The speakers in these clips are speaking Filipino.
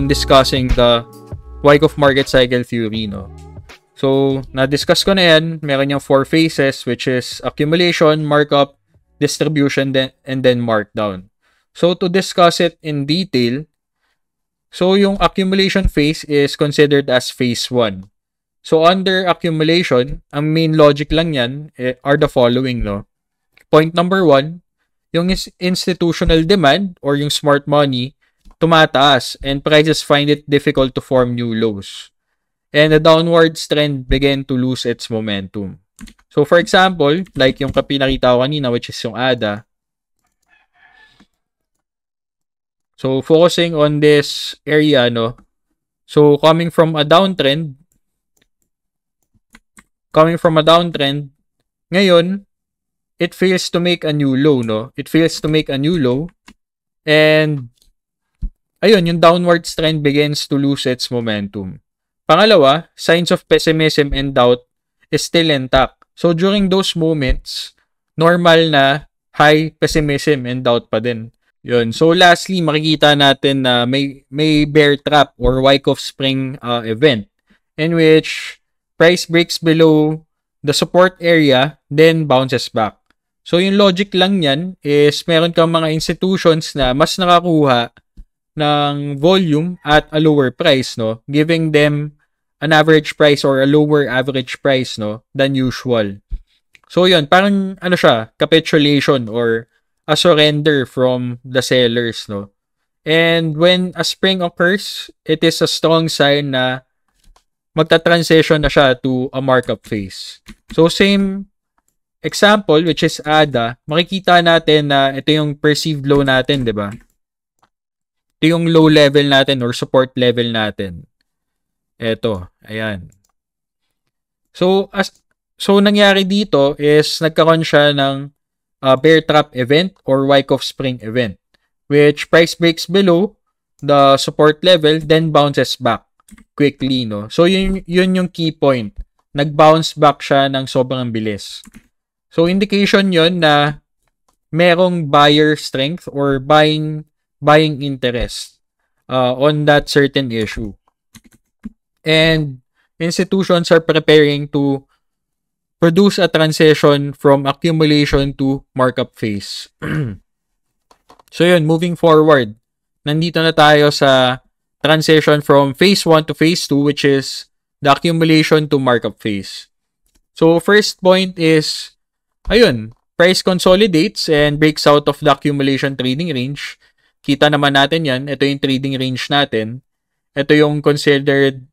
discussing the Wyckoff market cycle theory, no? So, na-discuss ko na yan. Meron yung 4 phases, which is accumulation, markup, distribution, and then markdown. So, to discuss it in detail, so yung accumulation phase is considered as phase 1. So, under accumulation, ang main logic lang yan are the following, no? Point number 1, yung institutional demand or yung smart money tumataas and prices find it difficult to form new lows. And the downwards trend began to lose its momentum. So, for example, like yung pinakita ko kanina, which is yung ADA. So, focusing on this area, no? So, coming from a downtrend, ngayon, it fails to make a new low, no? It fails to make a new low. And, ayun, yung downwards trend begins to lose its momentum. Pangalawa, signs of pessimism and doubt is still intact. So, during those moments, normal na high pessimism and doubt pa din. Yun. So, lastly, makikita natin na may bear trap or Wyckoff spring event in which price breaks below the support area, then bounces back. So, yung logic lang yan is meron kang mga institutions na mas nakakuha ng volume at a lower price, no? Giving them an average price or a lower average price, no, than usual. So, yun, parang, capitulation or a surrender from the sellers, no? And when a spring occurs, it is a strong sign na magta-transition na siya to a markup phase. So, same example, which is ADA, makikita natin na ito yung perceived low natin, di ba? Ito yung low level natin or support level natin. Ito, ayan. So, nangyari dito is nagkaroon siya ng bear trap event or Wyckoff spring event, which price breaks below the support level, then bounces back quickly, no? So, yun yung key point. Nag-bounce back siya ng sobrang bilis. So, indication yun na merong buyer strength or buying interest on that certain issue. And institutions are preparing to produce a transition from accumulation to markup phase. So yun, moving forward, nandito na tayo sa transition from phase 1 to phase 2, which is the accumulation to markup phase. So first point is, ayun, price consolidates and breaks out of the accumulation trading range. Kita naman natin yan. Ito yung trading range natin. Ito yung considered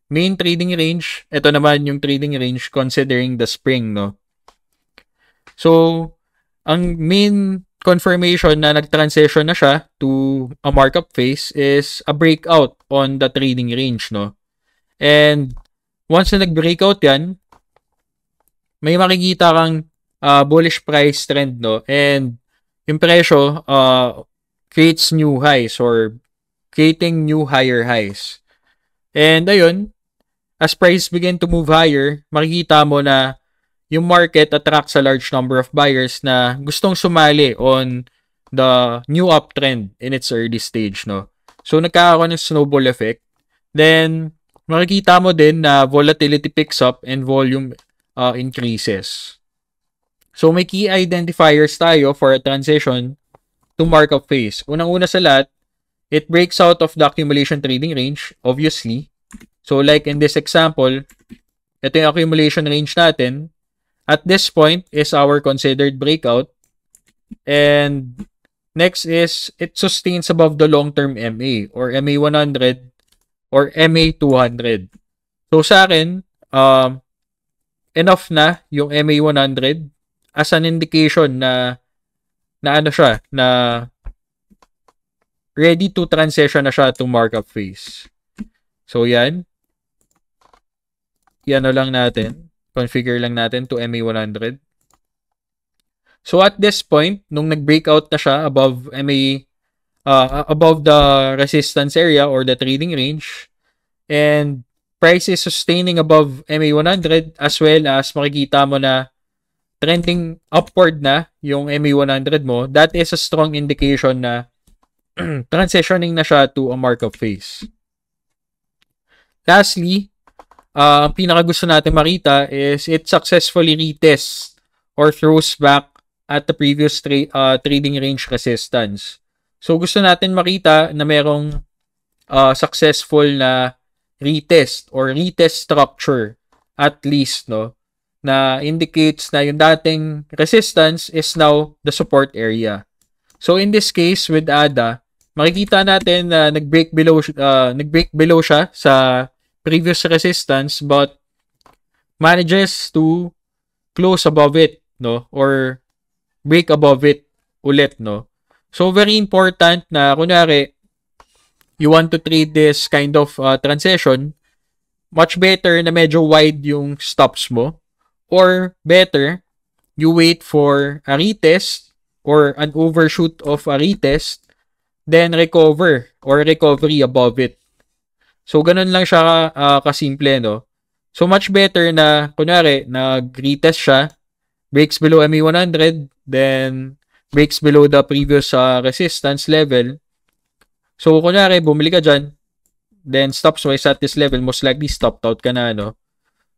main trading range. Ito naman yung trading range considering the spring, no? So, ang main confirmation na nag-transition na siya to a markup phase is a breakout on the trading range, no? And once na nag-breakout yan, may makikita kang bullish price trend, no? And yung presyo creates new highs or creating new higher highs. And ayun, as price begin to move higher, makikita mo na yung market attracts a large number of buyers na gustong sumali on the new uptrend in its early stage, no? So, nagkakaroon ng snowball effect. Then, makikita mo din na volatility picks up and volume increases. So, may key identifiers tayo for a transition to markup phase. Unang-una sa lahat, it breaks out of the accumulation trading range, obviously. So, like in this example, ito yung accumulation range natin. At this point is our considered breakout. And next is, it sustains above the long-term MA or MA100 or MA200. So, sa akin, enough na yung MA100 as an indication na ano siya, na ready to transition na siya to markup phase. So, yan. Yan lang natin. Configure lang natin to MA100. So, at this point, nung nag-breakout na siya above above the resistance area or the trading range, and price is sustaining above MA100, as well as makikita mo na trending upward na yung MA100 mo, that is a strong indication na transitioning na siya to a markup phase. Lastly, ang pinaka gusto natin makita is it successfully retests or throws back at the previous trading range resistance. So gusto natin makita na merong successful na retest or retest structure at least, no, na indicates na yung dating resistance is now the support area. So in this case with ADA, makikita natin na nag-break below siya sa previous resistance but manages to close above it, no, or break above it ulit, no. So very important na kunwari you want to trade this kind of transition, much better na medyo wide yung stops mo, or better you wait for a retest or an overshoot of a retest, then recover or recovery above it. So, ganun lang siya kasimple, no? So, much better na, kunwari, nag-retest siya, breaks below MA100, then breaks below the previous resistance level. So, kunwari, bumili ka dyan, then stops mo is at this level, most likely stopped out ka na, no?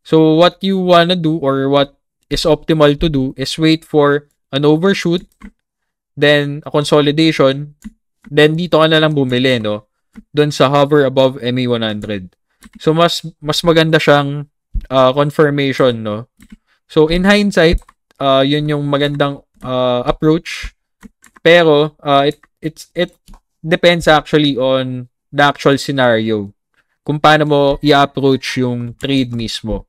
So, what you wanna do or what is optimal to do is wait for an overshoot, then a consolidation, then dito ka na lang bumili, no? Doon sa hover above MA100. So, mas maganda siyang confirmation, no? So, in hindsight, yun yung magandang approach. Pero, it depends actually on the actual scenario. Kung paano mo i-approach yung trade mismo.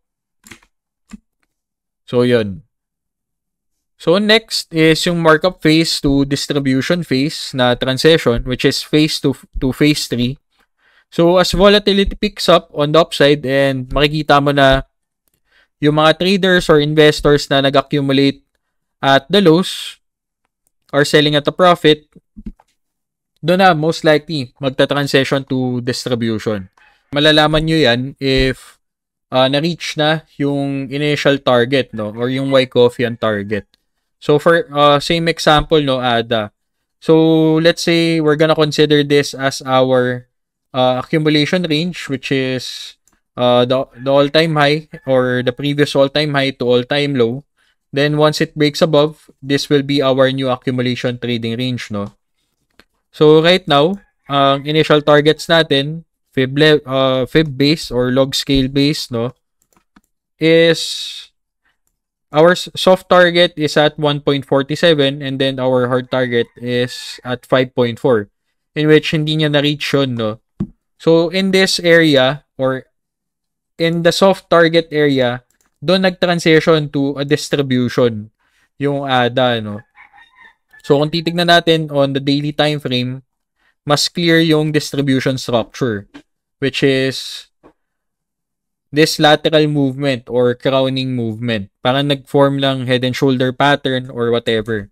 So, yun. So, next is yung markup phase to distribution phase na transition, which is phase 2 to phase 3. So, as volatility picks up on the upside and makikita mo na yung mga traders or investors na nag-accumulate at the lows or selling at a profit, doon na most likely magta-transition to distribution. Malalaman nyo yan if na-reach na yung initial target, no, or yung Wyckofian target. So, for same example, no, ADA. So, let's say we're gonna consider this as our accumulation range, which is the all-time high or the previous all-time high to all-time low. Then, once it breaks above, this will be our new accumulation trading range, no? So, right now, ang initial targets natin, fib base or log scale base, no, is our soft target is at 1.47 and then our hard target is at 5.4 in which hindi niya na-reach yun, no? So, in this area or in the soft target area, doon nag-transition to a distribution yung ADA, no? So, kung titignan natin on the daily time frame, mas clear yung distribution structure, which is this lateral movement or crowning movement. Parang nag-form lang head and shoulder pattern or whatever.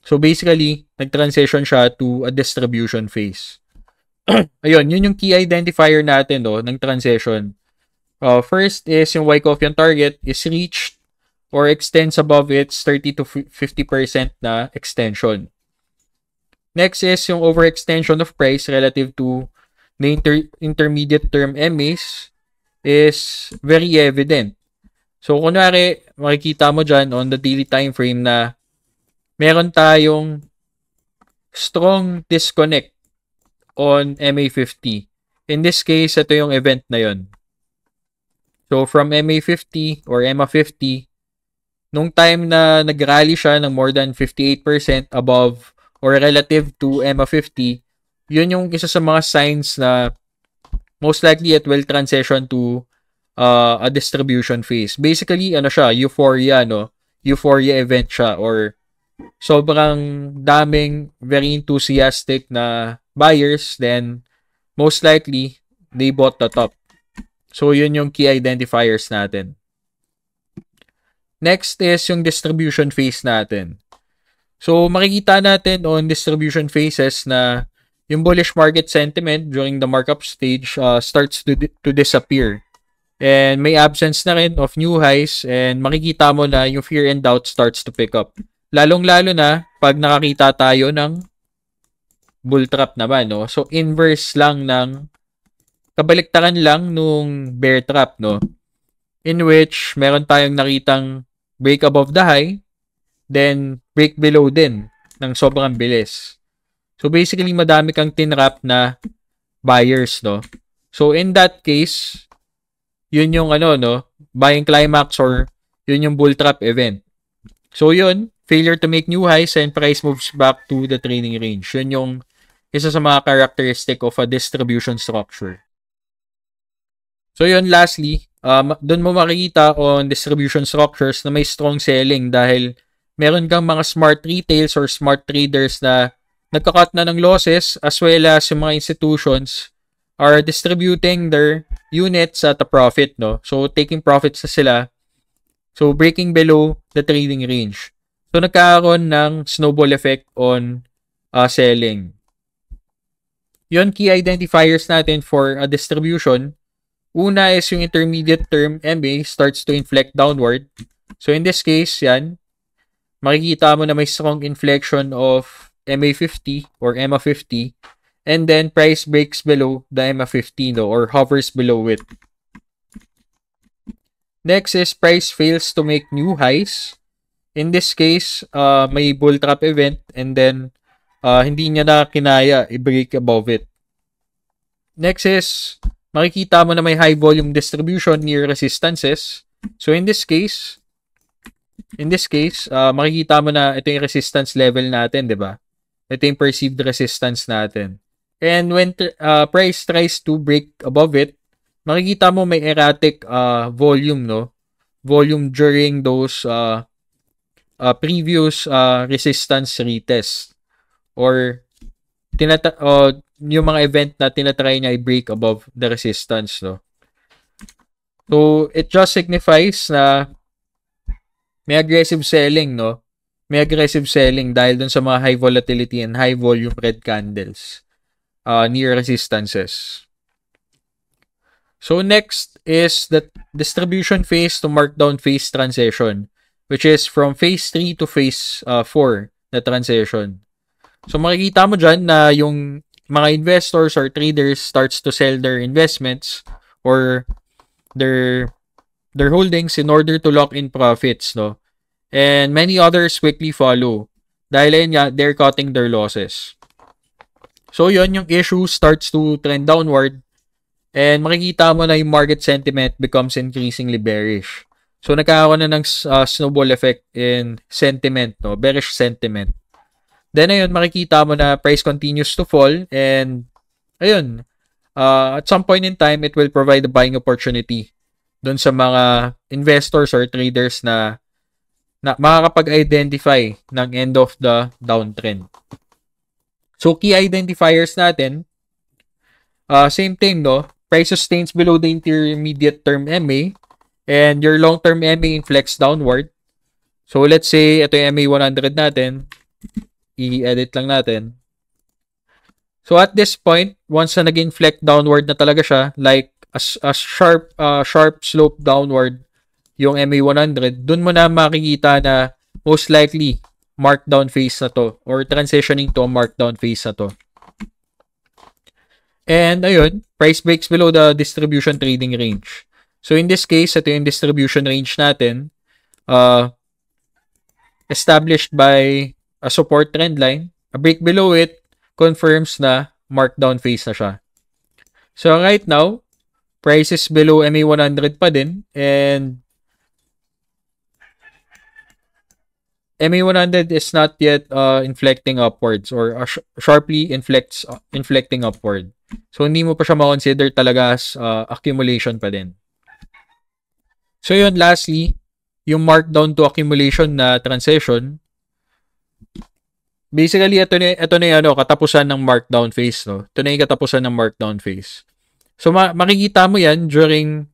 So basically, nag-transition siya to a distribution phase. Ayun, yun yung key identifier natin, no, ng transition. First is yung Wyckofian target is reached or extends above its 30 to 50% na extension. Next is yung overextension of price relative to the intermediate term MAs is very evident. So, kunwari, makikita mo dyan on the daily time frame na meron tayong strong disconnect on MA50. In this case, ito yung event na yon. So, from MA50 or EMA50, nung time na nag-rally siya ng more than 58% above or relative to EMA50, yun yung isa sa mga signs na most likely it will transition to a distribution phase. Basically, ano siya, euphoria, no? Euphoria event siya or sobrang daming very enthusiastic na buyers, then most likely they bought the top. So, yun yung key identifiers natin. Next is yung distribution phase natin. So, makikita natin on distribution phases na yung bullish market sentiment during the markup stage starts to disappear. And may absence na rin of new highs and makikita mo na yung fear and doubt starts to pick up. Lalong-lalo na pag nakakita tayo ng bull trap naman, no? So, inverse lang ng, kabaliktaran lang nung bear trap, no? In which, meron tayong nakitang break above the high, then break below din ng sobrang bilis. So, basically, madami kang tinrap na buyers, no? So, in that case, yun yung no? Buying climax or yun yung bull trap event. So, yun, failure to make new highs and price moves back to the trading range. Yun yung isa sa mga characteristic of a distribution structure. So, yun, lastly, doon mo makikita on distribution structures na may strong selling dahil meron kang mga smart retails or smart traders na nagka-cut na ng losses as well as yung mga institutions are distributing their units at a profit, no? So, taking profits na sila. So, breaking below the trading range. So, nagkakaroon ng snowball effect on selling. Yun, key identifiers natin for a distribution. Una is yung intermediate term MA starts to inflect downward. So, in this case, yan, makikita mo na may strong inflection of MA50 or EMA50. And then, price breaks below the EMA50, no, or hovers below it. Next is price fails to make new highs. In this case, may bull trap event and then hindi niya na kinaya i-break above it. Next is, makikita mo na may high volume distribution near resistances. So, in this case, makikita mo na ito yung resistance level natin, di ba? Ito yung perceived resistance natin. And when price tries to break above it, makikita mo may erratic volume, no? Volume during those previous resistance retest or yung mga event na tinatry niya i-break above the resistance, no? So, it just signifies na may aggressive selling, no? May aggressive selling dahil dun sa mga high volatility and high volume red candles near resistances. So, next is the distribution phase to markdown phase transition, which is from phase 3 to phase 4 na transition. So, makikita mo dyan na yung mga investors or traders starts to sell their investments or their holdings in order to lock in profits, no? And many others quickly follow. Dahil ayun nga, they're cutting their losses. So, yun, yung issue starts to trend downward and makikita mo na yung market sentiment becomes increasingly bearish. So, nagkakaroon na ng snowball effect in sentiment, no? Bearish sentiment. Then, ayun, makikita mo na price continues to fall and, ayun, at some point in time, it will provide a buying opportunity dun sa mga investors or traders na makakapag-identify ng end of the downtrend. So, key identifiers natin, same thing, no? Price sustains below the intermediate term MA and your long-term MA inflects downward. So, let's say, ito yung MA 100 natin. I-edit lang natin. So, at this point, once na nag-inflect downward na talaga siya, like a sharp slope downward yung MA 100, dun mo na makikita na most likely markdown phase na to or transitioning to a markdown phase na to. And ayun, price breaks below the distribution trading range. So in this case, ito yung distribution range natin established by a support trend line. A break below it confirms na markdown phase na siya. So right now, price is below MA 100 pa din and MA 100 is not yet inflecting upwards or sharply inflecting upward. So, hindi mo pa siya ma-consider talaga as accumulation pa din. So, yun, lastly, yung markdown to accumulation na transition, basically, ito na yung katapusan ng markdown phase, no? Ito na yung katapusan ng markdown phase. So, makikita mo yan during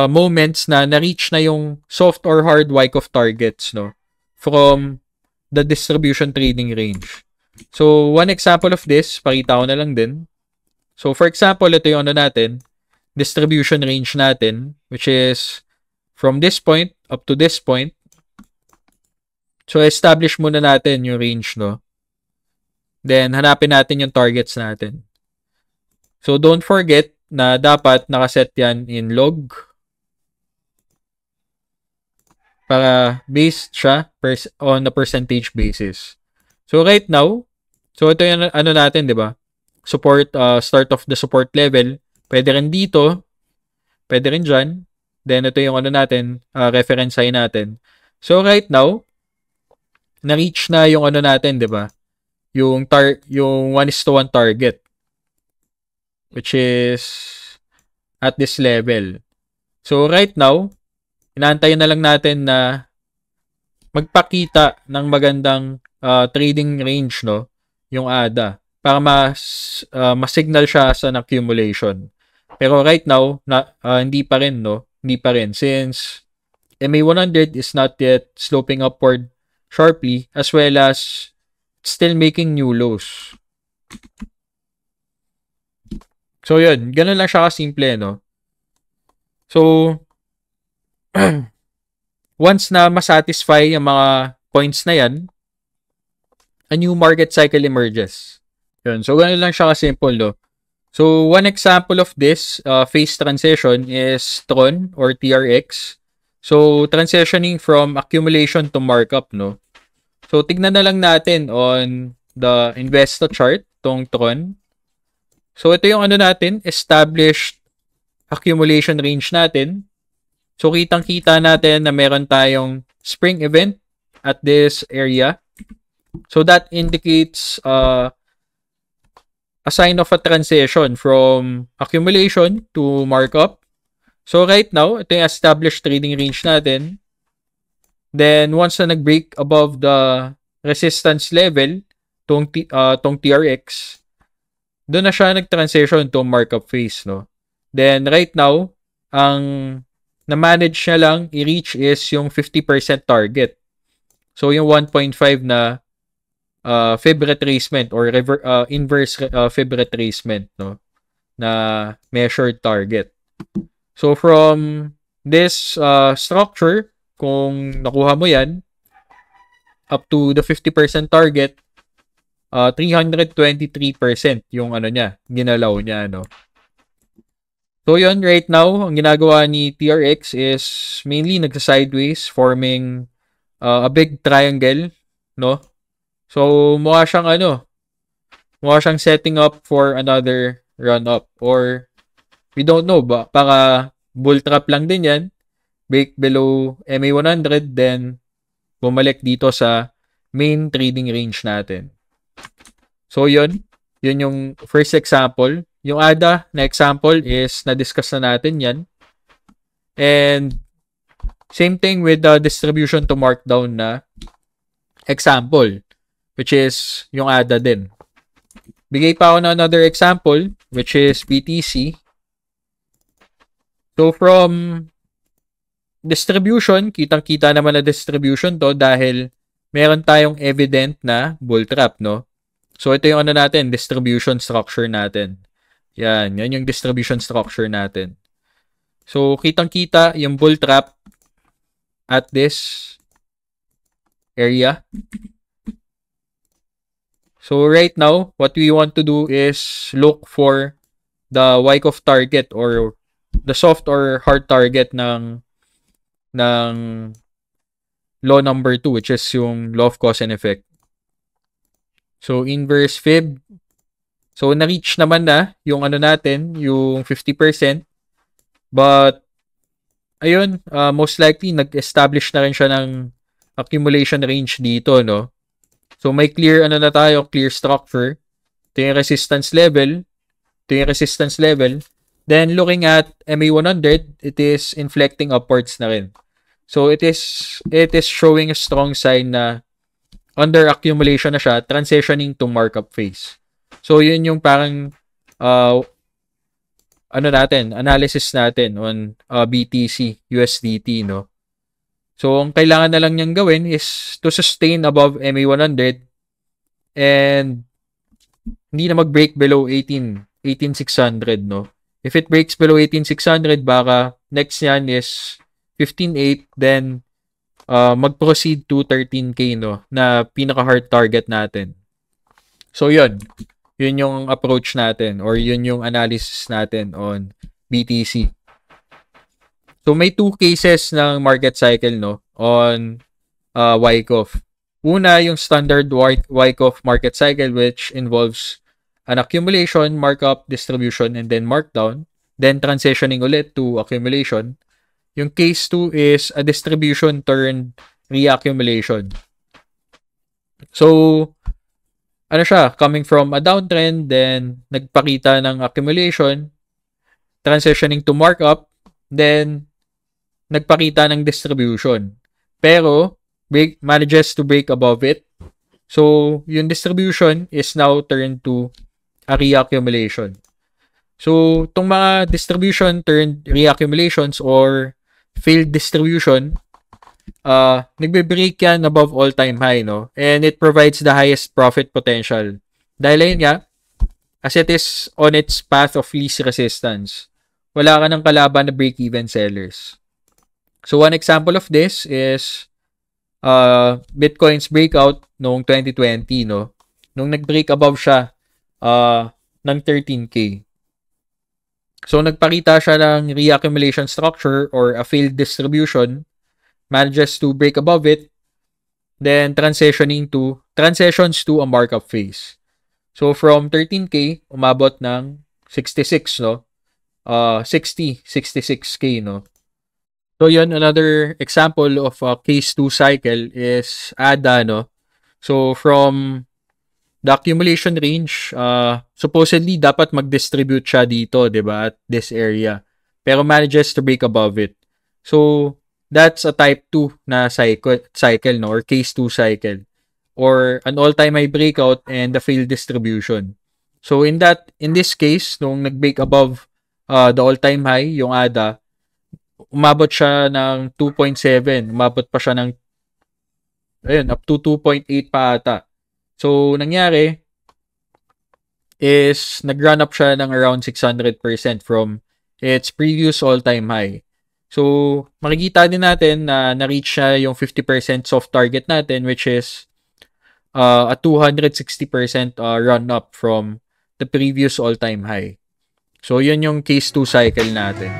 moments na na-reach na yung soft or hard Wyckoff targets, no? From the distribution trading range. So, one example of this, pakita ko na lang din. So, for example, ito yung natin, distribution range natin, which is from this point up to this point. So, establish muna natin yung range, no? Then, hanapin natin yung targets natin. So, don't forget na dapat nakaset yan in log para based siya on a percentage basis. So, right now, so ito yung ano natin, di ba? Support, start of the support level. Pwede rin dito. Pwede rin dyan. Then, ito yung ano natin, reference high natin. So, right now, na-reach na yung ano natin, di ba? Yung 1:1 target. Which is at this level. So, right now, inaantayin na lang natin na magpakita ng magandang trading range, no? Yung ADA. Para mas-signal siya sa accumulation. Pero right now, hindi pa rin, no? Hindi pa rin. Since MA100 is not yet sloping upward sharply, as well as still making new lows. So, yun. Ganun lang siya kasimple, no? So, once na masatisfy yung mga points na yan, a new market cycle emerges. Yun. So, ganun lang siya kasimple, no? So, one example of this phase transition is Tron or TRX. So, transitioning from accumulation to markup, no? So, tignan na lang natin on the Investo chart, tong Tron. So, ito yung ano natin, established accumulation range natin. So, kitang-kita natin na meron tayong spring event at this area. So, that indicates a sign of a transition from accumulation to markup. So, right now, ito yung established trading range natin. Then, once na nag-break above the resistance level, tong TRX, doon na siya nag-transition to markup phase, no? Then, right now, ang na-manage niya lang i-reach is yung 50% target. So, yung 1.5 na fib retracement or inverse fib retracement, no? Na measured target. So, from this structure, kung nakuha mo yan, up to the 50% target, 323% yung ano niya, ginalaw niya, no? So, yun, right now, ang ginagawa ni TRX is mainly nagsa-sideways, forming a big triangle, no? So, mukha siyang setting up for another run-up. Or, we don't know, baka bull trap lang din yan, break below MA100, then bumalik dito sa main trading range natin. So, yun yung first example. Yung ADA na example is na-discuss na natin yan. And same thing with the distribution to markdown na example, which is yung ADA din. Bigay pa ako na another example, which is BTC. So, from distribution, kitang-kita naman na distribution to dahil meron tayong evident na bull trap, no? So, ito yung ano natin, distribution structure natin. Yan yung distribution structure natin. So, kitang-kita yung bull trap at this area. So, right now, what we want to do is look for the Wyckoff target or the soft or hard target ng law number 2, which is yung law of cause and effect. So, inverse fib. So, na-reach naman na yung ano natin, yung 50%. But, ayun, most likely, nag-establish na rin siya ng accumulation range dito, no? So, may clear, ano na tayo, clear structure. Ito yung resistance level. Then, looking at MA100, it is inflecting upwards na rin. So, it is showing a strong sign na under accumulation na siya, transitioning to markup phase. So, yun yung parang analysis natin on BTC, USDT, no? So, ang kailangan na lang niyang gawin is to sustain above MA100 and hindi na mag-break below 18,600, no? If it breaks below 18,600, baka next yan is 15,800, then mag-proceed to 13K, no, na pinaka-hard target natin. So yun yung approach natin or yun yung analysis natin on BTC. So may two cases ng market cycle no on Wyckoff. Una, yung standard Wyckoff market cycle which involves an accumulation, markup, distribution, and then markdown. Then transitioning ulit to accumulation. Yung case 2 is a distribution turned reaccumulation. So, ano siya? Coming from a downtrend, then nagpakita ng accumulation, transitioning to markup, then nagpakita ng distribution. Pero, manages to break above it. So, yung distribution is now turned to a reaccumulation. So, itong mga distribution turned reaccumulations or failed distribution, nagbe-break yan above all-time high, no? And it provides the highest profit potential. Dahil ayun nga, as it is on its path of least resistance, wala ka ng kalaban na break-even sellers. So, one example of this is Bitcoin's breakout noong 2020, no? Nung nag-break above siya ng 13K. So, nagpakita siya ng reaccumulation structure or a failed distribution, manages to break above it, then transitions to a markup phase. So, from 13K, umabot ng 66, no? 66K, no? So, yun, another example of a case 2 cycle is ADA, no? So, from the accumulation range, supposedly dapat mag-distribute siya dito, 'di ba, at this area. Pero manages to break above it. So, that's a type 2 na cycle no, or case 2 cycle. Or an all-time high breakout and a failed distribution. So, in this case, nung nag-break above the all-time high, yung ADA, umabot siya ng 2.7. Umabot pa siya ng up to 2.8 pa ata. So, nangyari is nag-run up siya ng around 600% from its previous all-time high. So, makikita din natin na na-reach siya yung 50% soft target natin which is a 260% run up from the previous all-time high. So, yun yung case 2 cycle natin.